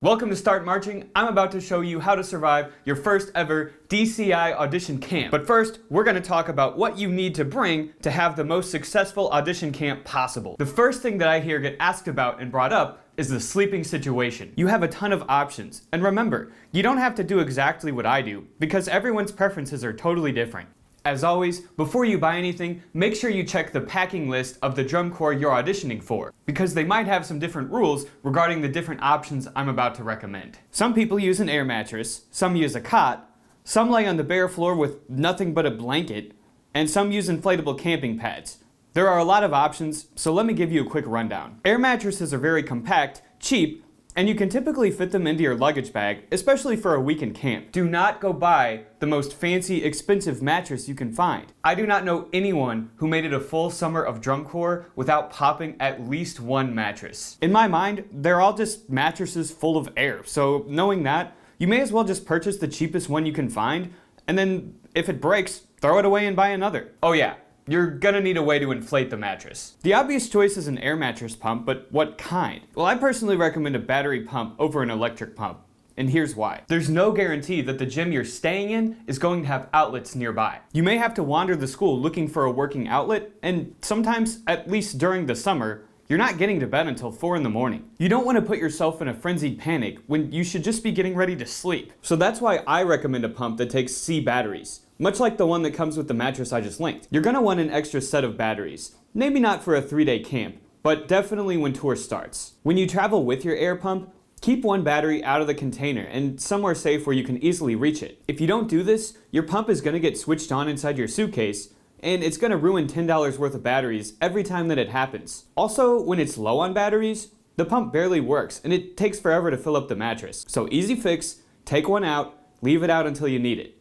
Welcome to Start Marching. I'm about to show you how to survive your first ever DCI audition camp. But first, we're going to talk about what you need to bring to have the most successful audition camp possible. The first thing that I hear get asked about and brought up is the sleeping situation. You have a ton of options. And remember, you don't have to do exactly what I do because everyone's preferences are totally different. As always, before you buy anything, make sure you check the packing list of the drum corps you're auditioning for, because they might have some different rules regarding the different options I'm about to recommend. Some people use an air mattress, some use a cot, some lay on the bare floor with nothing but a blanket, and some use inflatable camping pads. There are a lot of options, so let me give you a quick rundown. Air mattresses are very compact, cheap, and you can typically fit them into your luggage bag, especially for a weekend camp. Do not go buy the most fancy, expensive mattress you can find. I do not know anyone who made it a full summer of drum corps without popping at least one mattress. In my mind, they're all just mattresses full of air, so knowing that, you may as well just purchase the cheapest one you can find, and then if it breaks, throw it away and buy another. Oh yeah. You're gonna need a way to inflate the mattress. The obvious choice is an air mattress pump, but what kind? Well, I personally recommend a battery pump over an electric pump, and here's why. There's no guarantee that the gym you're staying in is going to have outlets nearby. You may have to wander the school looking for a working outlet, and sometimes, at least during the summer, you're not getting to bed until 4 in the morning. You don't want to put yourself in a frenzied panic when you should just be getting ready to sleep. So that's why I recommend a pump that takes C batteries. Much like the one that comes with the mattress I just linked. You're gonna want an extra set of batteries. Maybe not for a 3-day camp, but definitely when tour starts. When you travel with your air pump, keep one battery out of the container and somewhere safe where you can easily reach it. If you don't do this, your pump is gonna get switched on inside your suitcase, and it's gonna ruin $10 worth of batteries every time that it happens. Also, when it's low on batteries, the pump barely works and it takes forever to fill up the mattress. So easy fix, take one out, leave it out until you need it.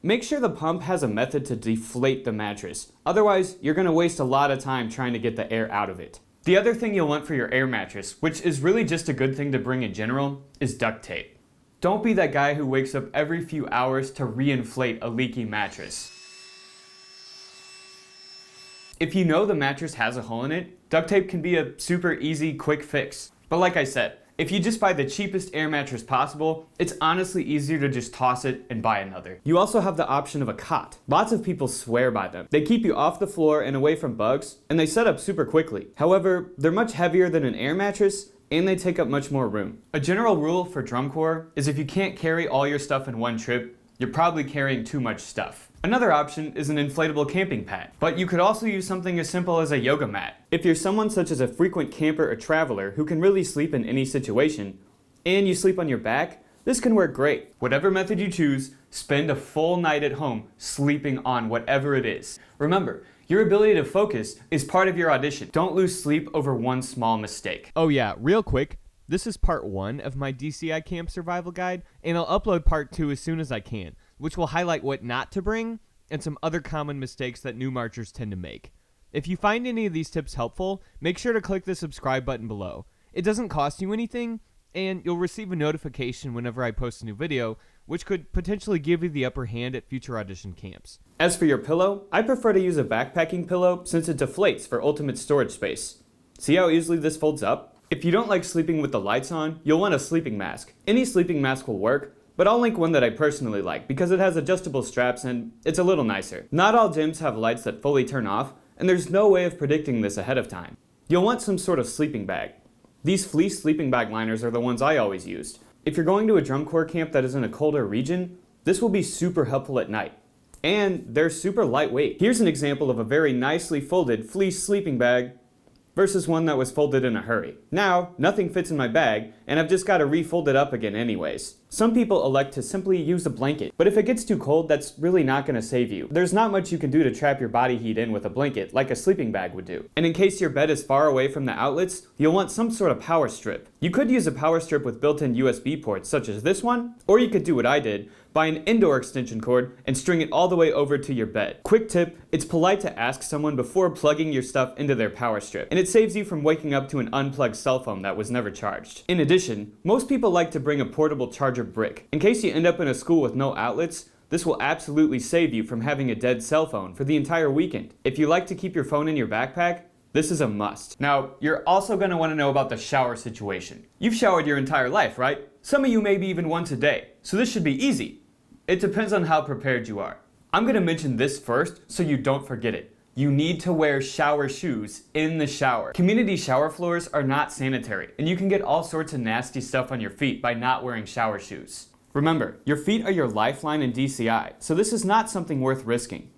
Make sure the pump has a method to deflate the mattress. Otherwise, you're gonna waste a lot of time trying to get the air out of it. The other thing you'll want for your air mattress, which is really just a good thing to bring in general, is duct tape. Don't be that guy who wakes up every few hours to re-inflate a leaky mattress. If you know the mattress has a hole in it, duct tape can be a super easy, quick fix. But like I said, if you just buy the cheapest air mattress possible, it's honestly easier to just toss it and buy another. You also have the option of a cot. Lots of people swear by them. They keep you off the floor and away from bugs, and they set up super quickly. However, they're much heavier than an air mattress, and they take up much more room. A general rule for drum corps is if you can't carry all your stuff in one trip, you're probably carrying too much stuff. Another option is an inflatable camping pad, but you could also use something as simple as a yoga mat. If you're someone such as a frequent camper or traveler who can really sleep in any situation, and you sleep on your back, this can work great. Whatever method you choose, spend a full night at home sleeping on whatever it is. Remember, your ability to focus is part of your audition. Don't lose sleep over one small mistake. Oh yeah, real quick, this is part 1 of my DCI camp survival guide, and I'll upload part 2 as soon as I can, which will highlight what not to bring and some other common mistakes that new marchers tend to make. If you find any of these tips helpful, make sure to click the subscribe button below. It doesn't cost you anything, and you'll receive a notification whenever I post a new video, which could potentially give you the upper hand at future audition camps. As for your pillow, I prefer to use a backpacking pillow since it deflates for ultimate storage space. See how easily this folds up? If you don't like sleeping with the lights on, you'll want a sleeping mask. Any sleeping mask will work, but I'll link one that I personally like because it has adjustable straps and it's a little nicer. Not all gyms have lights that fully turn off, and there's no way of predicting this ahead of time. You'll want some sort of sleeping bag. These fleece sleeping bag liners are the ones I always used. If you're going to a drum corps camp that is in a colder region, this will be super helpful at night. And they're super lightweight. Here's an example of a very nicely folded fleece sleeping bag versus one that was folded in a hurry. Now, nothing fits in my bag, and I've just got to refold it up again anyways. Some people elect to simply use a blanket, but if it gets too cold, that's really not going to save you. There's not much you can do to trap your body heat in with a blanket, like a sleeping bag would do. And in case your bed is far away from the outlets, you'll want some sort of power strip. You could use a power strip with built-in USB ports, such as this one, or you could do what I did, buy an indoor extension cord and string it all the way over to your bed. Quick tip, it's polite to ask someone before plugging your stuff into their power strip, and it saves you from waking up to an unplugged cell phone that was never charged. In addition, most people like to bring a portable charger brick. In case you end up in a school with no outlets, this will absolutely save you from having a dead cell phone for the entire weekend. If you like to keep your phone in your backpack, This is a must. Now, you're also going to want to know about the shower situation. You've showered your entire life, right? Some of you maybe even once a day, so this should be easy. It depends on how prepared you are. I'm going to mention this first so you don't forget it. You need to wear shower shoes in the shower. Community shower floors are not sanitary, and you can get all sorts of nasty stuff on your feet by not wearing shower shoes. Remember, your feet are your lifeline in DCI, so this is not something worth risking.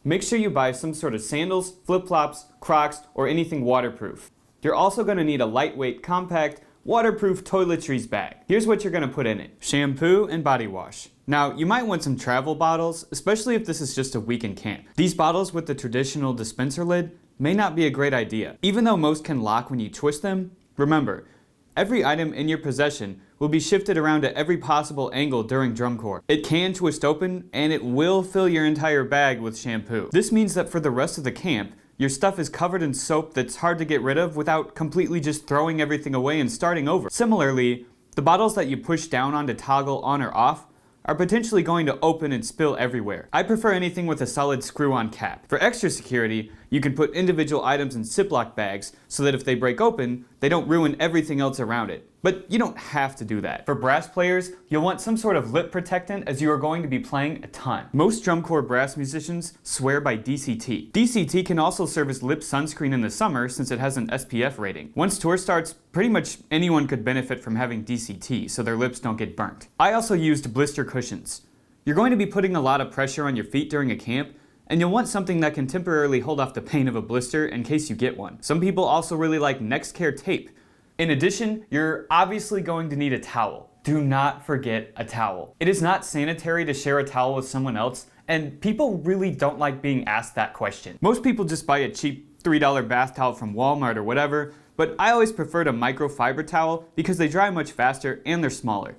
Make sure you buy some sort of sandals, flip-flops, Crocs, or anything waterproof. You're also going to need a lightweight, compact, waterproof toiletries bag. Here's what you're going to put in it: shampoo and body wash. Now, you might want some travel bottles, especially if this is just a week in camp. These bottles with the traditional dispenser lid may not be a great idea. Even though most can lock when you twist them, remember, every item in your possession will be shifted around at every possible angle during drum corps. It can twist open, and it will fill your entire bag with shampoo. This means that for the rest of the camp, your stuff is covered in soap that's hard to get rid of without completely just throwing everything away and starting over. Similarly, the bottles that you push down on to toggle on or off are potentially going to open and spill everywhere. I prefer anything with a solid screw-on cap. For extra security, you can put individual items in Ziploc bags so that if they break open, they don't ruin everything else around it. But you don't have to do that. For brass players, you'll want some sort of lip protectant as you are going to be playing a ton. Most drum corps brass musicians swear by DCT. DCT can also serve as lip sunscreen in the summer since it has an SPF rating. Once tour starts, pretty much anyone could benefit from having DCT so their lips don't get burnt. I also used blister cushions. You're going to be putting a lot of pressure on your feet during a camp, and you'll want something that can temporarily hold off the pain of a blister in case you get one. Some people also really like NextCare tape. In addition, you're obviously going to need a towel. Do not forget a towel. It is not sanitary to share a towel with someone else, and people really don't like being asked that question. Most people just buy a cheap $3 bath towel from Walmart or whatever, but I always preferred a microfiber towel because they dry much faster and they're smaller.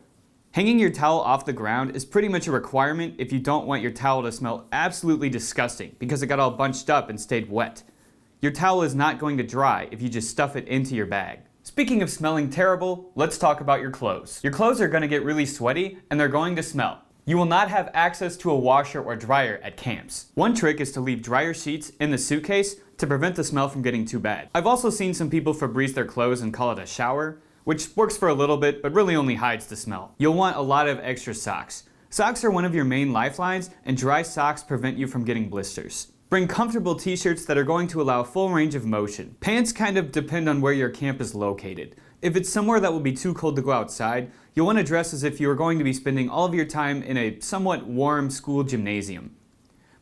Hanging your towel off the ground is pretty much a requirement if you don't want your towel to smell absolutely disgusting because it got all bunched up and stayed wet. Your towel is not going to dry if you just stuff it into your bag. Speaking of smelling terrible, let's talk about your clothes. Your clothes are going to get really sweaty and they're going to smell. You will not have access to a washer or dryer at camps. One trick is to leave dryer sheets in the suitcase to prevent the smell from getting too bad. I've also seen some people Febreze their clothes and call it a shower, which works for a little bit but really only hides the smell. You'll want a lot of extra socks. Socks are one of your main lifelines, and dry socks prevent you from getting blisters. Bring comfortable t-shirts that are going to allow full range of motion. Pants kind of depend on where your camp is located. If it's somewhere that will be too cold to go outside, you'll want to dress as if you are going to be spending all of your time in a somewhat warm school gymnasium.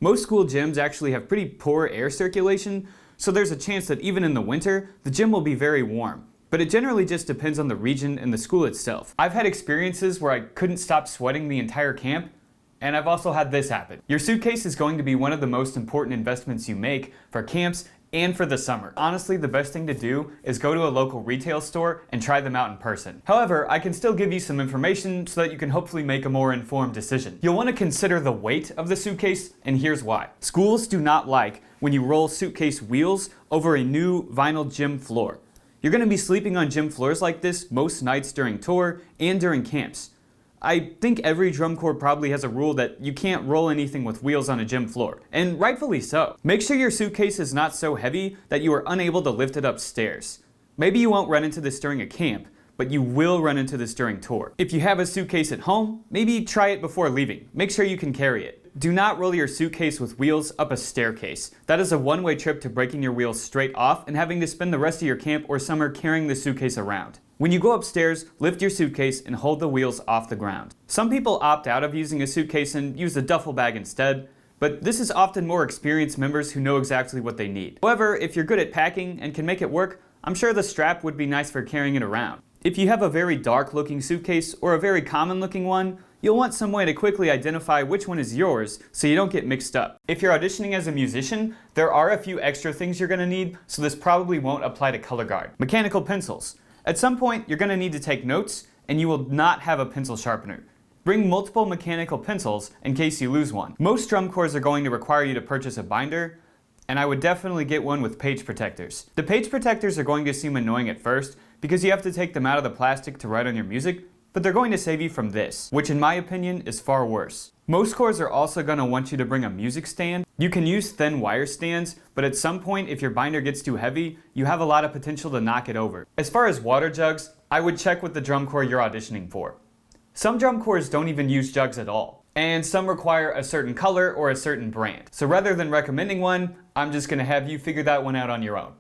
Most school gyms actually have pretty poor air circulation, so there's a chance that even in the winter, the gym will be very warm. But it generally just depends on the region and the school itself. I've had experiences where I couldn't stop sweating the entire camp, and I've also had this happen. Your suitcase is going to be one of the most important investments you make for camps and for the summer. Honestly, the best thing to do is go to a local retail store and try them out in person. However, I can still give you some information so that you can hopefully make a more informed decision. You'll want to consider the weight of the suitcase, and here's why. Schools do not like when you roll suitcase wheels over a new vinyl gym floor. You're going to be sleeping on gym floors like this most nights during tour and during camps. I think every drum corps probably has a rule that you can't roll anything with wheels on a gym floor, and rightfully so. Make sure your suitcase is not so heavy that you are unable to lift it upstairs. Maybe you won't run into this during a camp, but you will run into this during tour. If you have a suitcase at home, maybe try it before leaving. Make sure you can carry it. Do not roll your suitcase with wheels up a staircase. That is a one-way trip to breaking your wheels straight off and having to spend the rest of your camp or summer carrying the suitcase around. When you go upstairs, lift your suitcase and hold the wheels off the ground. Some people opt out of using a suitcase and use a duffel bag instead, but this is often more experienced members who know exactly what they need. However, if you're good at packing and can make it work, I'm sure the strap would be nice for carrying it around. If you have a very dark looking suitcase or a very common looking one, you'll want some way to quickly identify which one is yours so you don't get mixed up. If you're auditioning as a musician, there are a few extra things you're going to need, so this probably won't apply to color guard. Mechanical pencils. At some point, you're going to need to take notes, and you will not have a pencil sharpener. Bring multiple mechanical pencils in case you lose one. Most drum corps are going to require you to purchase a binder, and I would definitely get one with page protectors. The page protectors are going to seem annoying at first because you have to take them out of the plastic to write on your music, but they're going to save you from this, which in my opinion is far worse. Most corps are also going to want you to bring a music stand. You can use thin wire stands, but at some point if your binder gets too heavy, you have a lot of potential to knock it over. As far as water jugs, I would check with the drum corps you're auditioning for. Some drum corps don't even use jugs at all, and some require a certain color or a certain brand. So rather than recommending one, I'm just gonna have you figure that one out on your own.